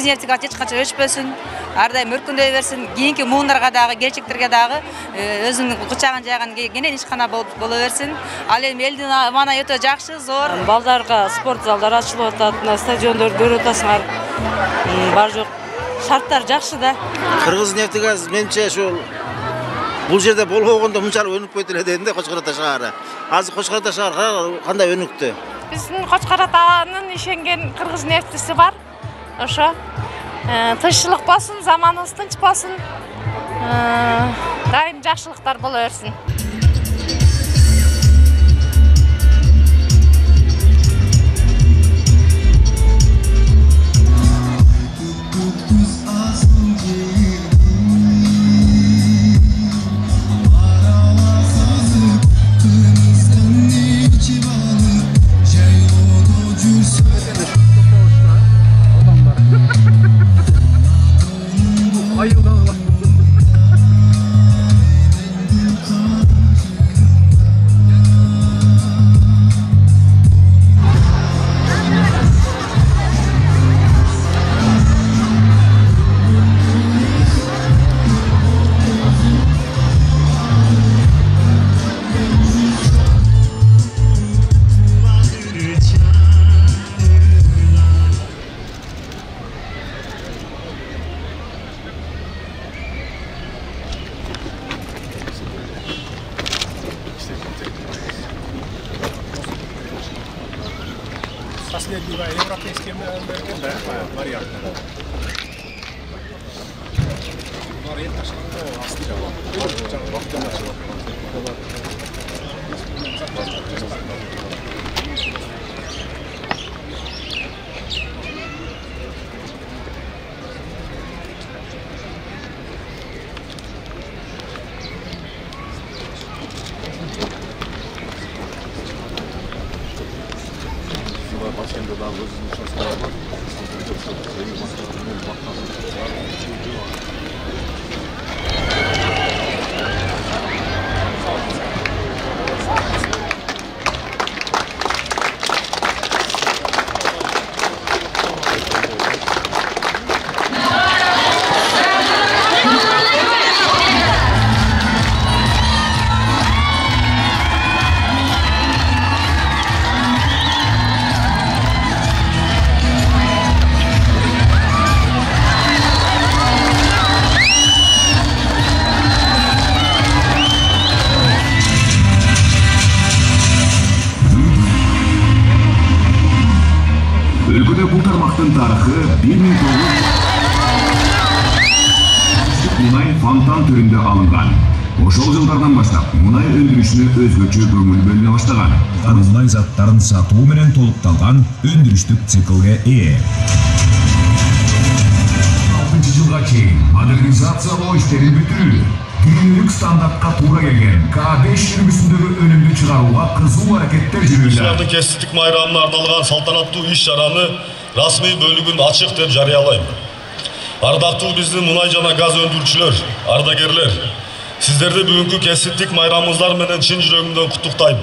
Кыргызнефть эч качан өчпөсүн, ар дайым өркүндөй берсин, кийинки муундарга дагы, келечектерге дагы өзүнүн кучагын жайган кенен ишкана боло берсин. Ал эми элдин маанай өтө жакшы, зор. Балдарга спорт залдар ачылып атат, стадиондорду көрүп атасыңар. Бар жок шарттар жакшы да. Кыргызнефтьгаз менче ушул бул жерде болбогондо мынчалык өнүкпөйт эле дедим да Кочкор Ата шаары. Азыр Кочкор Ата шаары кандай өнүктү? Биздин Кочкор Атанын ишенген Кыргызнефтиси бар. Ошо тынччылык болсун, заманыбыз тынч болсун. Дайым жакшылыктар боло берсин. Последнего европейским вариантом. Өлкөдө бул тармактын тарыхы 1900 мунай фонтан түрүндө алынган. Ошол жылдардан баштап мунай өндүрүшүнө өзгөчө көңүл бөлүнө баштаган. Мунай заттарын сатуу менен толукталган өндүрүштүк циклге ээ. 6 жылга чейин модернизациялоо иштерин бүтүрүү, дүйнөлүк стандартка туура келген К5 жүргүсүндөгү өнүмдү чыгарууга кызуу аракеттер жүрүүдө. Силердин кесиптик майрамына арналган салтанаттуу иш-чараны расмий бөлүгүн ачык деп жарыялайм. Ардактуу биздин мунай жана газ өндүрүүчүлөр, ардагерлер, сиздерди бүгүнкү кесиптик майрамыңыздар менен чын жүрөгүмдөн куттуктайм.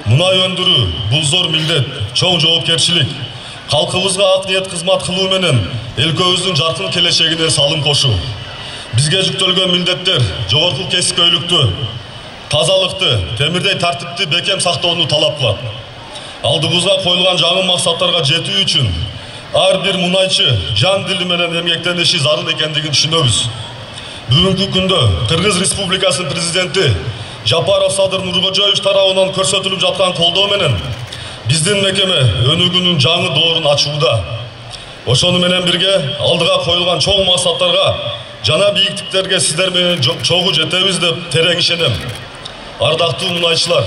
Мунай өндүрүү бул зор милдет, чоң жоопкерчилик. Калкыбызга ак ниет кызмат кылуу менен өлкөбүздүн жаркын келечегине салым кошуу. Бизге жүктөлгөн милдеттер жогорку кесипкөйлүктү, тазалыкты, темирдей тартипти бекем сактоону талап кылат. Алдыбызга коюлган жаңы максаттарга жетүү үчүн ар бир мунайчы жан дили менен эмгектениши зарыл экендигин түшүнөбүз. Бүгүнкү күндө Кыргыз Республикасынын президенти Жапаров Садыр Нуркожоевич тарабынан көрсөтүлүп жаткан колдоо менен биздин мекеме өнүгүүнүн жаңы доорун ачууда. Ошону менен бирге алдыга коюлган чоң максаттарга жана бийиктиктерге сиздер менен чогуу жетебиз деп терең ишенем. Ардактуу мунайчылар,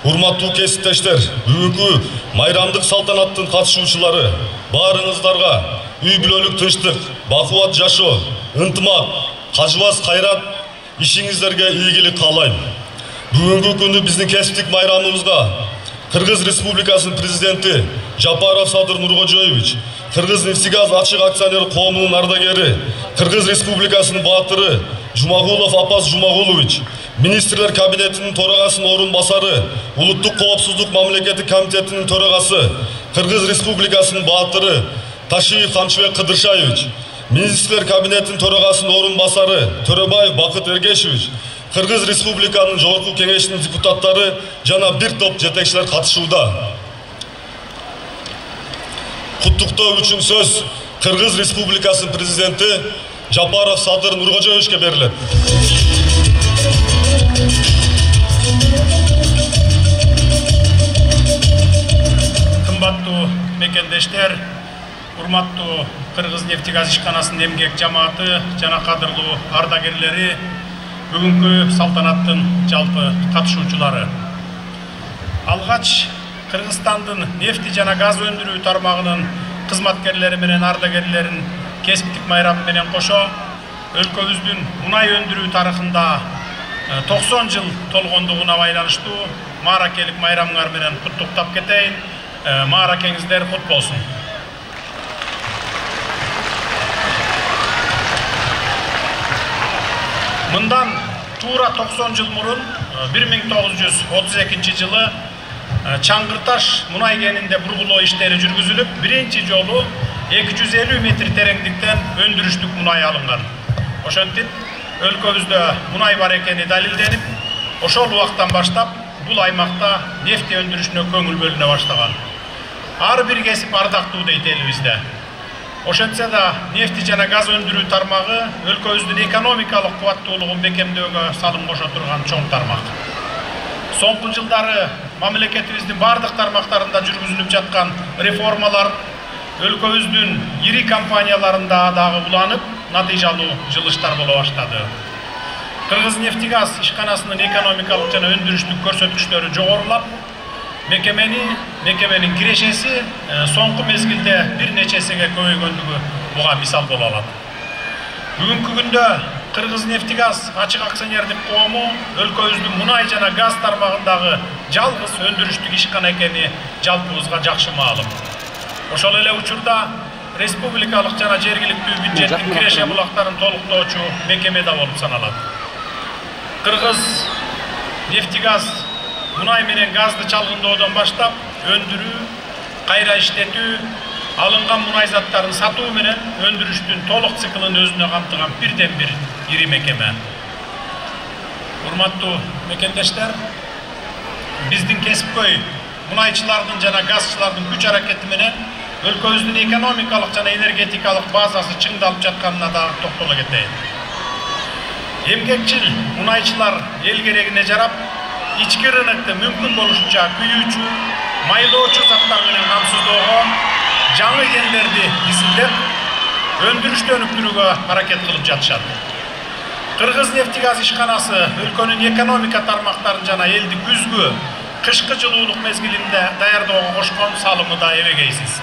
урматтуу кесиптештер, бүгүнкү майрамдык салтанаттын катышуучулары, баарыңыздарга үй бүлөлүк тынчтык, бакубат жашоо, ынтымак, кажыбас кайрат ишиңиздерге ийгилик каалайм. Бүгүнкү күндү биздин кесиптик майрамыбызга Кыргыз Республикасынын президенти Жапаров Садыр Нуркожоевич, Кыргыз нефтегаз ачык акционер коомунун ардагери, Кыргыз Республикасынын баатыры Жумагулов Апас Жумагулович, министрлер кабинетинин төрагасынын орун басары, улуттук коопсуздук мамлекеттик комитетинин төрагасы, Кыргыз Республикасынын баатыры Ташиев Танчыбек Кыдыршаевич, Министрлер кабинетinin төрағасының орынбасары Төрөбаев Бакыт Эргешевич, Кыргыз Республиканын Жогорку Кеңешинин депутаттары жана бир топ жетекчилер катышууда. Куттуктоо үчүн сөз Кыргыз Республикасынын президенти Жапаров Садыр Нуркожоевичке берилет. Кымбаттуу мекендештер, урматтуу Кыргыз-нефтегаз ишканасынын эмгек жамааты жана кадырлуу ардагерлери, бүгүнкү салтанаттын жалпы катышуучулары. Алгач Кыргызстандын нефти жана газ өндүрүү тармагынын кызматкерлери менен ардагерлерин кесиптик майрамы менен кошо, өлкөбүздүн мунай өндүрүү тарыхында 90 жыл толгондугуна байланыштуу мааракелик майрамыңар менен куттуктап кетейин. Мааракеңиздер кут болсун. Мындан туура 90 жыл мурун 1932 жылы Чаңгырташ мунай кенинде бургулоо иштери жүргүзүлүп, биринчи жолу 250 метр тереңдиктен өндүрүштүк мунай алынган. Ошентип, өлкөбүздө мунай бар экени далилденип, ошол убактан баштап бул аймакта нефти өндүрүшүнө көңүл бөлүнө баштаган. Ар бир кесип ардактуу дейт элибизде. Ошентсе да нефти жана газ өндүрүү тармагы өлкөбүздүн экономикалык кубаттуулугун бекемдөөгө салым кошо турган чоң тармак. Соңку жылдары мамлекетибиздин бардык тармактарында жүргүзүлүп жаткан реформалар өлкөбүздүн ири компанияларында дагы уланып, натыйжалуу жылыштар боло баштады. Кыргыз-нефтегаз ишканасынын экономикалык жана өндүрүштүк көрсөткүчтөрү жогорулап, мекеменин кирешеси соңку мезгилде бир нече эсеге көбөйгөндүгү буга мисал боло алат. Бүгүнкү күндө Кыргыз-нефтегаз ачык акционердик коому өлкөбүздүн мунай жана газ тармагындагы жалгыз өндүрүштүк ишкана экени жалпыбызга жакшы маалым. Ошол эле учурда республикалык жана жергиликтүү бюджеттин киреше булактарын толуктоочу мекеме да болуп саналат. Кыргыз-нефтегаз мунай менен газды чалгындоодон баштап өндүрүү, кайра иштетүү, алынган мунай заттарын сатуу менен өндүрүштүн толук циклын өзүнө камтыган бирден бир ири мекеме. Урматтуу мекендештер, биздин кесипкөй мунайчылардын жана газчылардын күч аракети менен өлкөбүздүн экономикалык жана энергетикалык базасы чыңдалып жатканына да токтоло кетейин. Эмгекчил мунайчылар эл керегине жарап, ички рынокты мүмкүн болушунча күйүүчү, майлоочу заттар менен камсыздоого, жаңы кендерди изилдеп, өндүрүштү өнүктүрүүгө аракет кылып жатышат. Кыргыз-нефтегаз ишканасы өлкөнүн экономика тармактарын жана элди күзгү, кышкы жылуулук мезгилинде даярдоого кошкон салымы да эбегейсиз.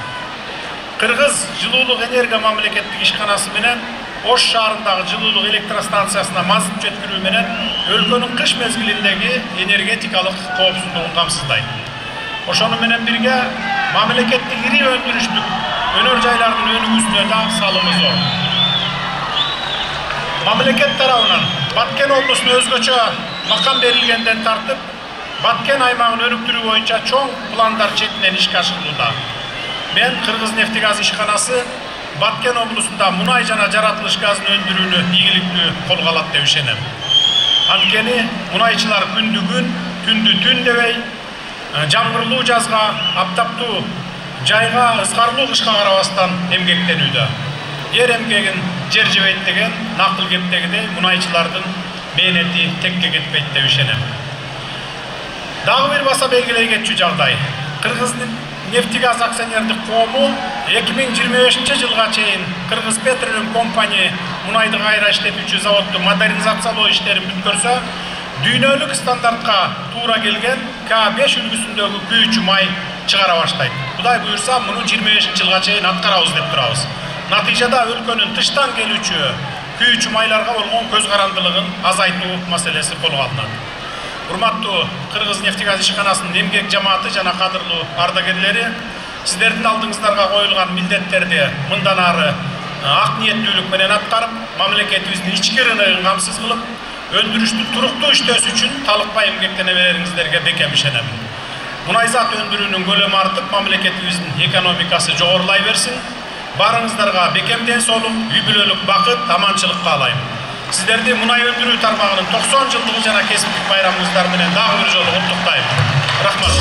Кыргыз жылуулук энергия мамлекеттик ишканасы менен Ош шаарындагы жылуулук электростанциясына мазут жеткирүү менен өлкөнүн кыш мезгилиндеги энергетикалык коопсуздугун камсыздайт. Ошону менен бирге мамлекеттик ири өндүрүштүк өнөр жайлардын өнүгүүсүнө да салымы зор. Мамлекет тарабынан Баткен облусуна өзгөчө макам берилгенден тартып, Баткен аймагын өнүктүрүү боюнча чоң пландар четинен ишке ашырылууда. Мен Кыргыз-нефтегаз ишканасы Баткен облусунда мунай жана жаратылыш газын өндүрүүнү ийгиликтүү колго алат деп ишенем. Анткени мунайчылар күндү күн, түндү түн дебей, жамгырлуу жазга, аптаптуу жайга, ызгарлуу кышка карабастан эмгектенүүдө. Жер эмгегин жер жебейт деген накыл кептегидей мунайчылардын мээнети текке кетпейт деп ишенем. Дагы бир баса белгилей кетчү жагдай. Кыргыз-нефтегаз акционердик коому 2025 жылга чейин Кыргыз Петролиум компания мунайды кайра иштетүүчү заводду модернизациялоо иштерин бүткөрсө, дүйнөлүк стандартка туура келген К5 үлгүсүндөгү күйүүчү май чыгара баштайт. Кудай буюрса, муну 25 жылга чейин аткарабыз деп турабыз. Натыйжада өлкөнүн тыштан келүүчү күйүүчү майларга болгон көз карандылыгын азайтуу маселеси колго алынат. Урматтуу Кыргыз-нефтегаз ишканасынын эмгек жамааты жана кадырлуу ардагерлери, сиздердин алдыңыздарга коюлган милдеттерди мындан ары ак ниеттүүлүк менен аткарып, мамлекетибиздин ички рыногун камсыз кылып, өндүрүштүн туруктуу иштөөсү үчүн талыкпай эмгектене берериңиздерге бекем ишенем. Мунай зат өндүрүүнүн көлөмү артып, мамлекетибиздин экономикасы жогорулай берсин. Barыңızдарga бекемден соолук, үй бүлөлүк бакыт, аманчылык каалайм. Сиздерди мунай өндүрүү тармагынын 90 жылдыгы жана кесиптик байрамыңыздар менен дагы бир жолу куттуктайм. Рахмат.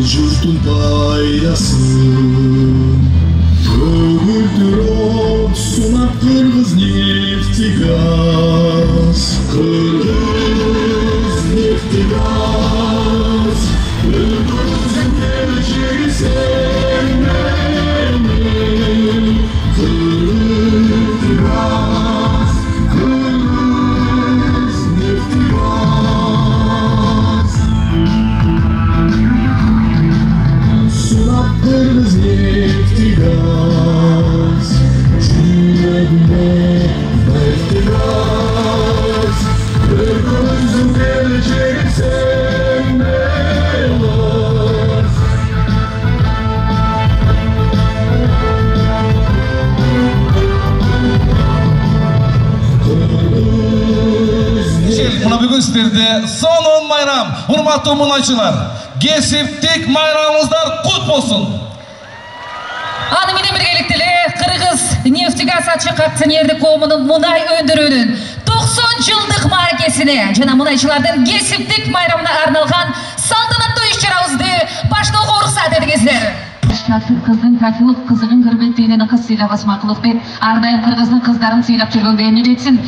Jurtun paydasın Kөгілдір от Sunat Kırgız Neftigaz Kırgız Neftigaz Ülkümüzün geleceği sevmeli Kırgız Neftigaz Kırgız Neftigaz Kırgız Neftigaz Cümlende Neftigaz Ülkümüzün geleceği sevmeler Muna bugün sizlerde son bayram, hurmatlı munayçılar. Kesiptik bayramımızlar kut olsun. Anı mine birgelikte Kırgız Neftigaz Açık Akционердик Коомунун Munay öndürүүнүн 90 жылдык мааракесине жана мунайчылардын кесиптик байрамына арналган салтанаттуу иш-чарабызды баштоого уруксат этиңиздер. Кыздын татылык кызыгын кырбеттигинен кыз сыйлабас макулукпен ар дайым кыргыздын кыздарын сыйлап жүргөнгө эмне жетсин.